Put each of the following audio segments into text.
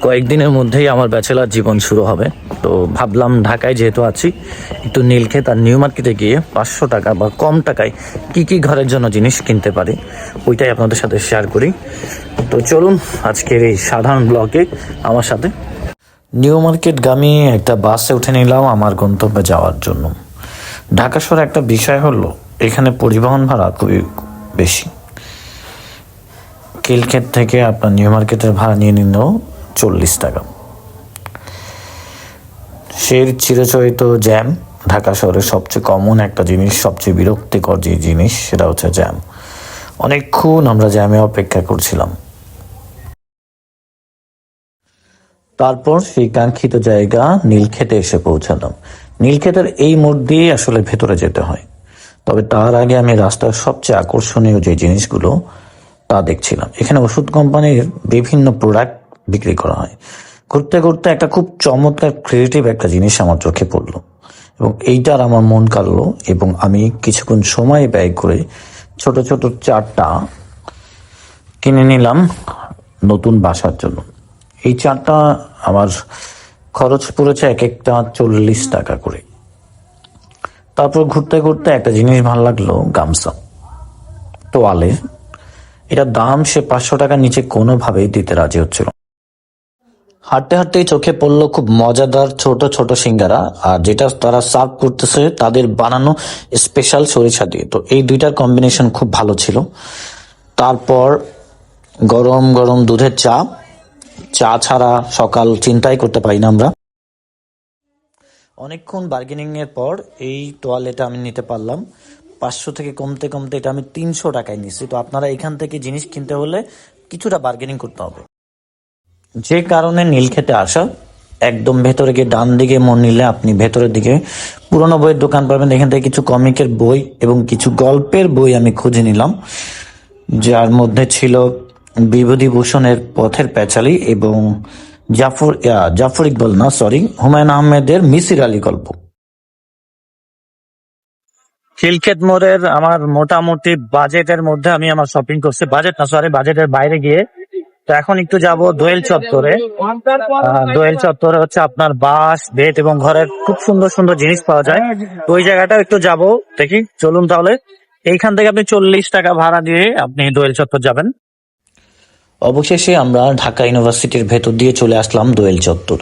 কয়েকদিনের মধ্যেই আমার ব্যাচেলার জীবন শুরু হবে। তো ভাবলাম ঢাকায় যেহেতু আছি, একটু নীলক্ষেত আর নিউ মার্কেটে গিয়ে 500 টাকা বা কম টাকায় কি কি ঘরের জন্য জিনিস কিনতে পারি ওইটাই আপনাদের সাথে শেয়ার করি। তো চলুন আজকের এই সাধারণ ব্লগে আমার সাথে। নিউ মার্কেটগামী একটা বাসে উঠে নিলাম আমার গন্তব্যে যাওয়ার জন্য। ঢাকা শহরে একটা বিষয় হলো, এখানে পরিবহন ভাড়া খুবই বেশি। খিলক্ষেত থেকে আপনার নিউ মার্কেটের ভাড়া নিয়ে নিল 40 টাকা। সেই চিরচরিত জ্যাম, ঢাকা শহরের সবচেয়ে কমন একটা জিনিস, সবচেয়ে বিরক্তিকর যে জিনিস সেটা হচ্ছে জ্যাম। অনেকক্ষণ আমরা জ্যামে অপেক্ষা করছিলাম। তারপর সেই কাঙ্ক্ষিত জায়গা নীলক্ষেতে এসে পৌঁছালাম। নীলক্ষেতের এই মোড় দিয়ে আসলে ভেতরে যেতে হয়, তবে তার আগে আমি রাস্তার সবচেয়ে আকর্ষণীয় যে জিনিসগুলো তা দেখছিলাম। এখানে ওষুধ কোম্পানির বিভিন্ন প্রোডাক্ট বিক্রি করা হয়। ঘুরতে ঘুরতে একটা খুব চমৎকার ক্রিয়েটিভ একটা জিনিস আমার চোখে পড়লো এবং এইটার আমার মন কাড়লো এবং আমি কিছুক্ষণ সময় ব্যয় করে ছোট ছোট চারটা কিনে নিলাম নতুন বাসার জন্য। এই চারটা আমার খরচ পড়েছে এক একটা 40 টাকা করে। তারপর ঘুরতে ঘুরতে একটা জিনিস ভালো লাগলো, গামছা, তোয়ালে। এটার দাম সে 500 টাকার নিচে কোনোভাবেই দিতে রাজি হচ্ছিল। হাঁটতে হাঁটতেই চোখে পড়লো খুব মজাদার ছোট ছোট সিঙ্গারা, আর যেটা তারা সার্ভ করতেছে তাদের বানানো স্পেশাল সরিষা দিয়ে। তো এই দুইটার কম্বিনেশন খুব ভালো ছিল। তারপর গরম গরম দুধের চা। চা ছাড়া সকাল চিন্তাই করতে পারি না আমরা। অনেকক্ষণ বার্গেনিং এর পর এই তোয়ালেটা আমি নিতে পারলাম। 500 থেকে কমতে কমতে এটা আমি 300 টাকায় নিচ্ছি। তো আপনারা এখান থেকে জিনিস কিনতে হলে কিছুটা বার্গেনিং করতে হবে। যে কারণে নীলক্ষেতে আসা, একদম ভেতরে গিয়ে ডান দিকে মোড় নিলে আপনি ভেতরের দিকে পুরোনো বইয়ের দোকান পাবেন। এখান থেকে কিছু কমিকের বই এবং কিছু গল্পের বই আমি খুঁজে নিলাম, যার মধ্যে ছিল বিভূতিভূষণের পথের প্যাচালি এবং জাফর ইকবাল না সরি হুমায়ুন আহমেদের মিসির আলী গল্প। খিলক্ষেত মোড়ের আমার মোটামুটি বাজেটের মধ্যে আমি আমার শপিং করছি, বাজেটের বাইরে গিয়ে। তো এখন একটু যাব দোয়েল চত্বরে। দোয়েল চত্বরে হচ্ছে আপনার বাঁশ, বেত এবং ঘরের খুব সুন্দর সুন্দর জিনিস পাওয়া যায়। তো ওই জায়গাটাও একটু যাব, দেখি। চলুন তাহলে। এইখান থেকে আপনি 40 টাকা ভাড়া দিয়ে আপনি দোয়েল চত্বর যাবেন। অবশেষে আমরা ঢাকা ইউনিভার্সিটির ভেতর দিয়ে চলে আসলাম দোয়েল চত্বর।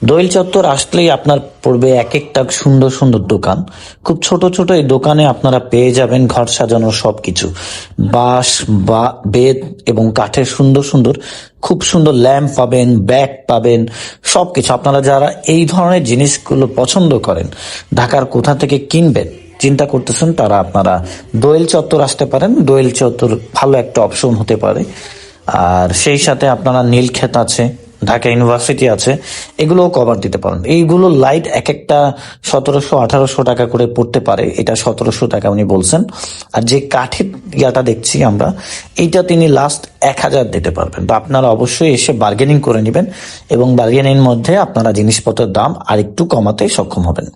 দোয়েল চত্বর আসলেই আপনার পড়বে এক একটা সুন্দর সুন্দর দোকান। খুব ছোট ছোট এই দোকানে আপনারা পেয়ে যাবেন ঘর সাজানোর সবকিছু, বাঁশ বা বেত এবং কাঠের সুন্দর সুন্দর খুব সুন্দর ল্যাম্প পাবেন, ব্যাগ পাবেন, সবকিছু। আপনারা যারা এই ধরনের জিনিসগুলো পছন্দ করেন, ঢাকার কোথা থেকে কিনবেন চিন্তা করতেছেন, তারা আপনারা দোয়েল চত্বর আসতে পারেন। দোয়েল চত্বর ভালো একটা অপশন হতে পারে। আর সেই সাথে আপনারা নীলক্ষেত আছে, ঢাকা ইউনিভার্সিটি আছে, এগুলোও কভার দিতে পারেন। এইগুলো লাইট এক একটা 1700-1800 টাকা করে পড়তে পারে। এটা 1700 টাকা উনি বলছেন। আর যে কাঠের ইয়াটা দেখছি আমরা, এইটা তিনি লাস্ট 1000 দিতে পারবেন। তো আপনারা অবশ্যই এসে বার্গেনিং করে নেবেন এবং বার্গেনিং মধ্যে আপনারা জিনিসপত্রের দাম আরেকটু কমাতে সক্ষম হবেন।